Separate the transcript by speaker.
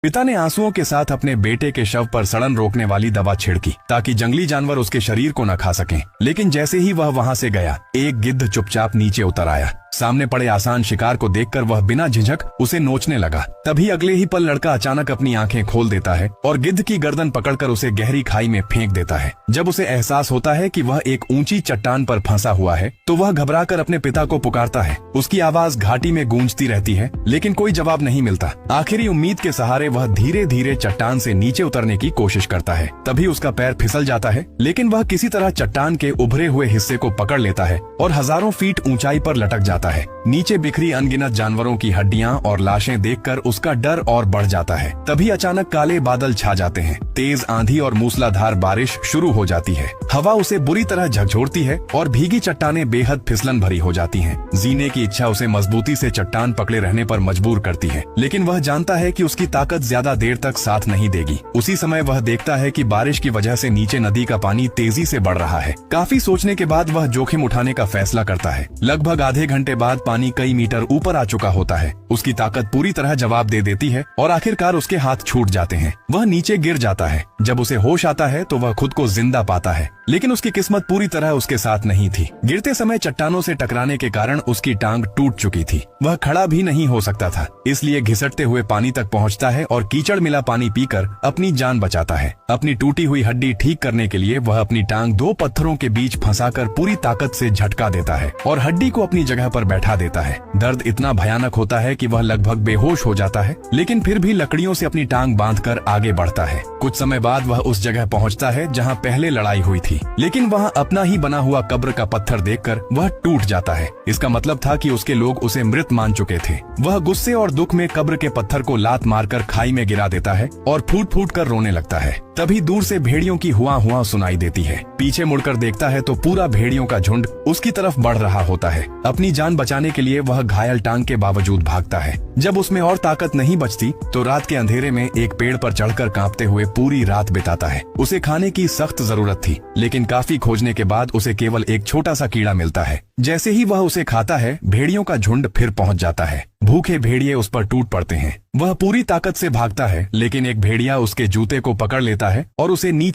Speaker 1: पिता ने आंसुओं के साथ अपने बेटे के शव पर सड़न रोकने वाली दवा छिड़की ताकि जंगली जानवर उसके शरीर को न खा सकें। लेकिन जैसे ही वह वहां से गया, एक गिद्ध चुपचाप नीचे उतर आया। सामने पड़े आसान शिकार को देखकर वह बिना झिझक उसे नोचने लगा। तभी अगले ही पल लड़का अचानक अपनी आंखें खोल देता है और गिद्ध की गर्दन पकड़कर उसे गहरी खाई में फेंक देता है। जब उसे एहसास होता है कि वह एक ऊंची चट्टान पर फंसा हुआ है, तो वह घबराकर अपने पिता को पुकारता है। उसकी आवाज घाटी में गूंजती रहती है, लेकिन कोई जवाब नहीं मिलता। आखिरी उम्मीद के सहारे वह धीरे धीरे चट्टान से नीचे उतरने की कोशिश करता है। तभी उसका पैर फिसल जाता है, लेकिन वह किसी तरह चट्टान के उभरे हुए हिस्से को पकड़ लेता है और हजारों फीट ऊंचाई पर लटक जाता है। नीचे बिखरी अनगिनत जानवरों की हड्डियां और लाशें देखकर उसका डर और बढ़ जाता है। तभी अचानक काले बादल छा जाते हैं, तेज आंधी और मूसलाधार बारिश शुरू हो जाती है। हवा उसे बुरी तरह झकझोरती है और भीगी चट्टानें बेहद फिसलन भरी हो जाती हैं। जीने की इच्छा उसे मजबूती से चट्टान पकड़े रहने पर मजबूर करती है, लेकिन वह जानता है कि उसकी ताकत ज्यादा देर तक साथ नहीं देगी। उसी समय वह देखता है कि बारिश की वजह से नीचे नदी का पानी तेजी से बढ़ रहा है। काफी सोचने के बाद वह जोखिम उठाने का फैसला करता है। लगभग आधे घंटे बाद पानी कई मीटर ऊपर आ चुका होता है। उसकी ताकत पूरी तरह जवाब दे देती है और आखिरकार उसके हाथ छूट जाते हैं। वह नीचे गिर जाता है। जब उसे होश आता है तो वह खुद को जिंदा पाता है, लेकिन उसकी किस्मत पूरी तरह उसके साथ नहीं थी। गिरते समय चट्टानों से टकराने के कारण उसकी टांग टूट चुकी थी। वह खड़ा भी नहीं हो सकता था, इसलिए घिसटते हुए पानी तक पहुंचता है और कीचड़ मिला पानी पीकर अपनी जान बचाता है। अपनी टूटी हुई हड्डी ठीक करने के लिए वह अपनी टांग दो पत्थरों के बीच फंसाकर पूरी ताकत से झटका देता है और हड्डी को अपनी जगह पर बैठा देता है। दर्द इतना भयानक होता है कि वह लगभग बेहोश हो जाता है, लेकिन फिर भी लकड़ियों से अपनी टांग बांधकर आगे बढ़ता है। कुछ समय बाद वह उस जगह पहुंचता है जहां पहले लड़ाई हुई थी, लेकिन वहां अपना ही बना हुआ कब्र का पत्थर देखकर वह टूट जाता है। इसका मतलब था कि उसके लोग उसे मृत मान चुके थे। वह गुस्से और दुख में कब्र के पत्थर को लात मारकर खाई में गिरा देता है और फूट फूट कर रोने लगता है। तभी दूर से भेड़ियों की हुआ हुआ सुनाई देती है। पीछे मुड़कर देखता है तो पूरा भेड़ियों का झुंड उसकी तरफ बढ़ रहा होता है। अपनी जान बचाने के लिए वह घायल टांग के बावजूद भागता है। जब उसमें और ताकत नहीं बचती तो रात के अंधेरे में एक पेड़ पर चढ़कर कांपते हुए पूरी रात बिताता है। उसे खाने की सख्त जरूरत थी, लेकिन काफी खोजने के बाद उसे केवल एक छोटा सा कीड़ा मिलता है। जैसे ही वह उसे खाता है, भेड़ियों का झुंड फिर पहुंच जाता है। भूखे भेड़िए उस पर टूट पड़ते हैं। वह पूरी ताकत से भागता है, लेकिन एक भेड़िया उसके जूते को पकड़ लेता है और उसे नीचे